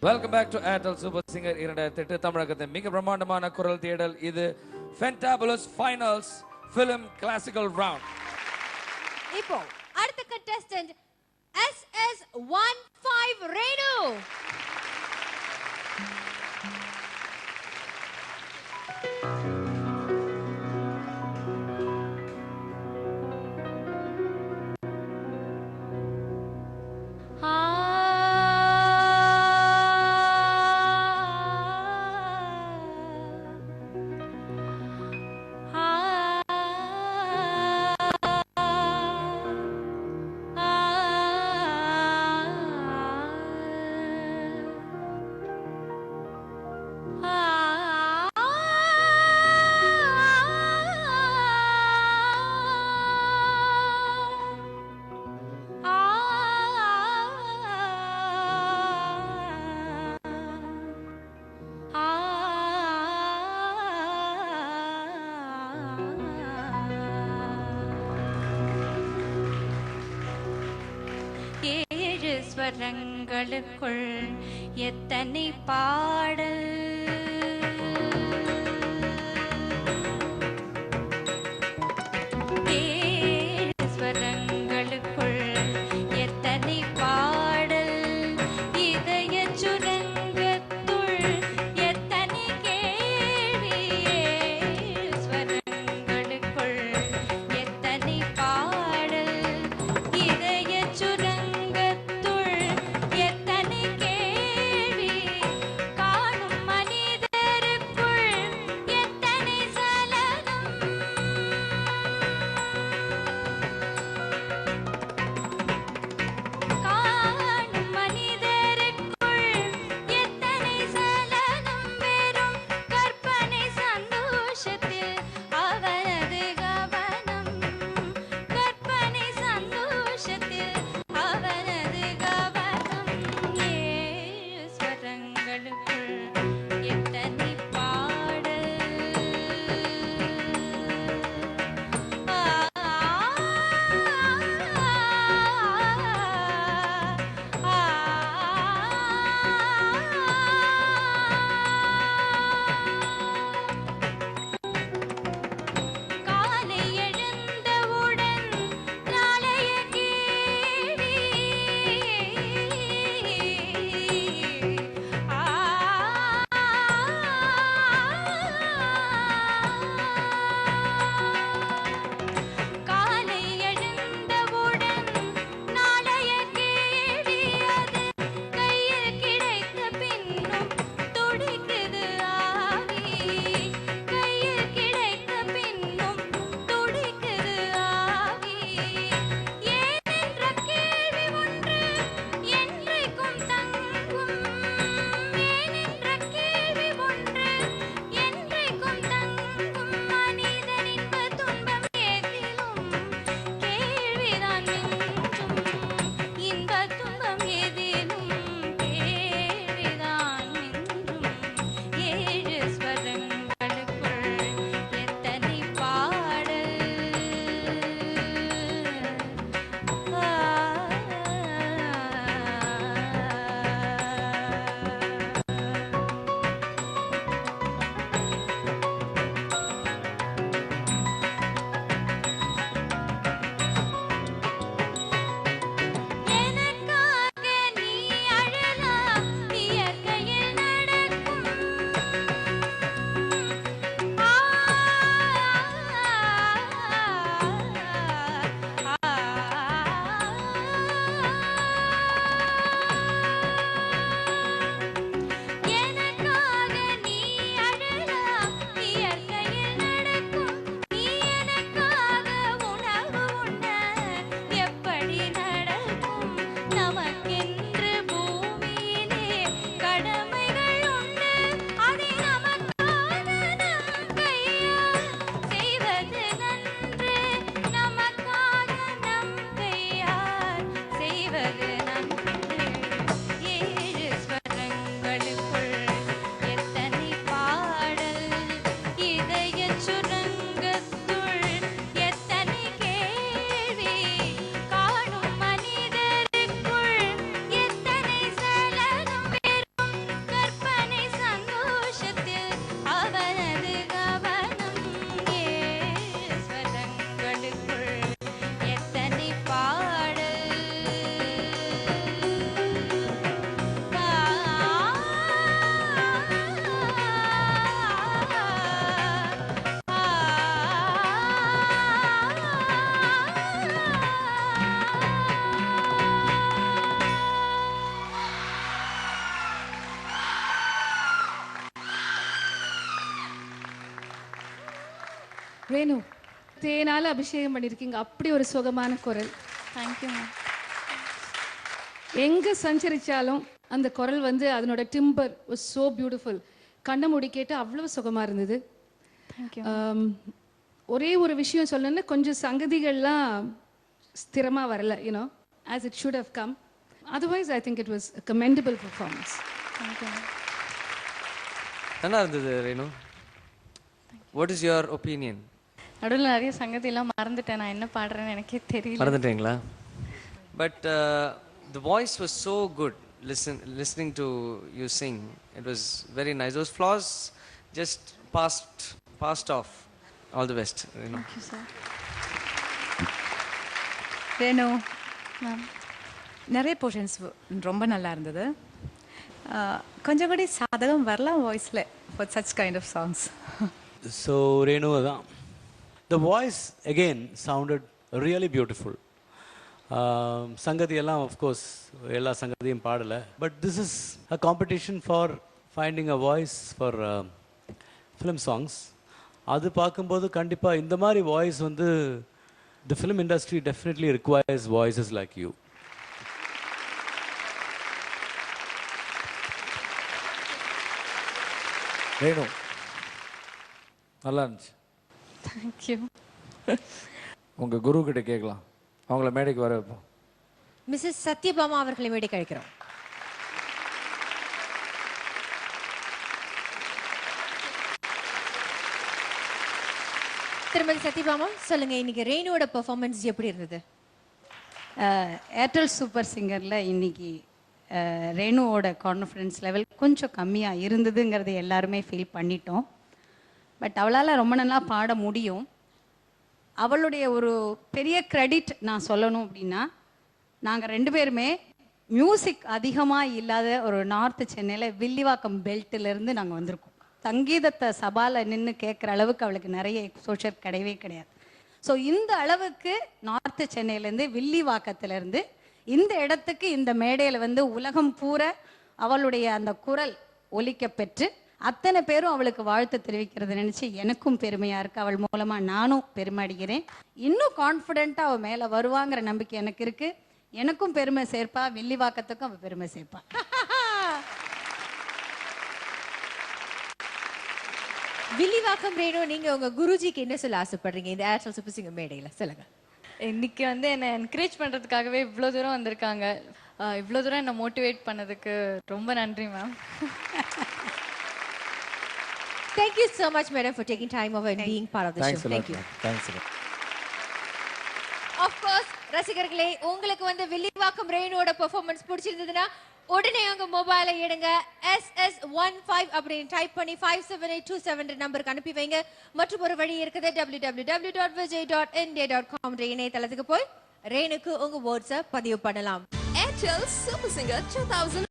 Welcome back to Airtel Super Singer 2008 தமிழகத்தின் மிக பிரம்மாண்டமான குரல் தேடல். இது Fantabulous Finals Film Classical Round. இப்போ அடுத்த contestant SS15 Renu. ஸ்வரங்களுக்குள் எத்தனை பாடல் ஸ்வரங்களுக்குள் எத்தனை பாடல் இதய சுரங்கத்துள் எத்தனை கேள்வி ஸ்வரங்களுக்குள் எத்தனை பாடல் இதய சுரங்க எத்தனை கேள்வி காணும் மணி ரேணு, தேனால அபிஷேகம் பண்ணியிருக்கீங்க. அப்படி ஒரு சுகமான குரல். Thank you ma'am. எங்க சஞ்சரிச்சாலும் அந்த குரல் வந்து அதனோட டிம்பர் வாஸ் சோ பியூட்டிஃபுல். கண்ணை மூடி கேட்டு அவ்வளவு சுகமா இருந்தது. தேங்க்யூ. ஒரே ஒரு விஷயம் சொல்லணும்னா, கொஞ்சம் சங்கதிகள்லாம் ஸ்திரமா வரல, you know, as it should have come. Otherwise, I think it was a commendable performance. Thank you ma'am. நல்லா இருந்தது Renu. What is your opinion? நடுவில் நிறைய சங்கதியெல்லாம் மறந்துட்டேன். நான் என்ன பாடுறேன்னு எனக்கே தெரியல. மறந்துட்டீங்களா? But the voice was so good. Listening to you sing, it was very nice. Those flaws just passed off. All the best, Renu. Thank you, sir. Renu, ma'am, நிறைய portions ரொம்ப நல்லா இருந்தது. கொஞ்சம் கூட சாதகம் வரலாம் வாய்ஸில் for such kind of songs. So Renu, the voice again sounded really beautiful. Sangati எல்லாம் of course எல்லா சங்கதியும் பாடல, but this is a competition for finding a voice for film songs. அது பார்க்கும்போது கண்டிப்பா இந்த மாதிரி வாய்ஸ் வந்து the film industry definitely requires voices like you. Renu நல்லா இருந்துச்சு. தேங்க்யூ. உங்க குரு கிட்ட கேட்கலாம், அவங்கள மேடைக்கு வர வைப்போம். மிஸ்ஸஸ் சத்யபாமா அவர்களை மேடைக்கு அழைக்கிறோம். திருமதி சத்யபாமா, சொல்லுங்க, இன்னைக்கு ரேணுவோட பெர்ஃபார்மன்ஸ் எப்படி இருந்தது? ஏர்டெல் சூப்பர் சிங்கரில் இன்னைக்கு ரேணுவோட கான்ஃபிடன்ஸ் லெவல் கொஞ்சம் கம்மியாக இருந்ததுங்கிறது எல்லாருமே ஃபீல் பண்ணிட்டோம். பட் அவளால் ரொம்ப நல்லா பாட முடியும். அவளுடைய ஒரு பெரிய கிரெடிட் நான் சொல்லணும் அப்படின்னா, நாங்கள் 2 பேருமே மியூசிக் அதிகமாக இல்லாத ஒரு நார்த்து சென்னையில் வில்லிவாக்கம் பெல்ட்டிலேருந்து நாங்கள் வந்திருக்கோம். சங்கீதத்தை சபாவில் நின்று கேட்குற அளவுக்கு அவளுக்கு நிறைய எக்ஸ்போஷர் கிடையவே கிடையாது. ஸோ இந்த அளவுக்கு நார்த்து சென்னையிலேருந்து வில்லிவாக்கத்திலேருந்து இந்த இடத்துக்கு இந்த மேடையில் வந்து உலகம் பூரா அவளுடைய அந்த குரல் ஒலிக்க பெற்று அத்தனை பேரும் அவளுக்கு வாழ்த்து தெரிவிக்கிறத நினச்சி எனக்கும் பெருமையாக இருக்குது. அவள் மூலமாக நானும் பெருமை அடைகிறேன். இன்னும் கான்ஃபிடென்ட்டாக அவள் மேலே வருவாங்கிற நம்பிக்கை எனக்கு இருக்குது. எனக்கும் பெருமை சேர்ப்பா, வில்லிவாக்கத்துக்கும் அவள் பெருமை சேர்ப்பா. வில்லிவாக்கம் ரேணு, நீங்க உங்க குருஜிக்கு என்ன சொல்ல ஆசைப்படுறீங்க இந்த ஏர்டெல் சூப்பர் சிங்கர் மேடையில? சொல்லுங்க. இன்னைக்கு வந்து என்னை என்கரேஜ் பண்ணுறதுக்காகவே இவ்வளோ தூரம் வந்திருக்காங்க. இவ்வளோ தூரம் என்னை மோட்டிவேட் பண்ணதுக்கு ரொம்ப நன்றி ma'am. Thank you so much, madam, for taking time over and being part of the Thanks show. a lot. Thank you. Thanks a lot. Of course, ரசிகர்களே, உங்களுக்கு வந்து வில்லிவாக்கம் ரேணுவோட பெர்ஃபார்மன்ஸ் பிடிச்சிருந்ததுன்னா உடனே உங்க மொபைலை எடுங்க, SS15 அப்படின்னு டைப் பண்ணி 57827 நம்பருக்கு அனுப்பி வைங்க. மற்றும் ஒரு வழி இருக்குது, www.vijay.india.com இணையதளத்துக்கு போய் ரேணுக்கு உங்க வேர்ட்ஸை பதிவு பண்ணலாம். Airtel Super Singer 2000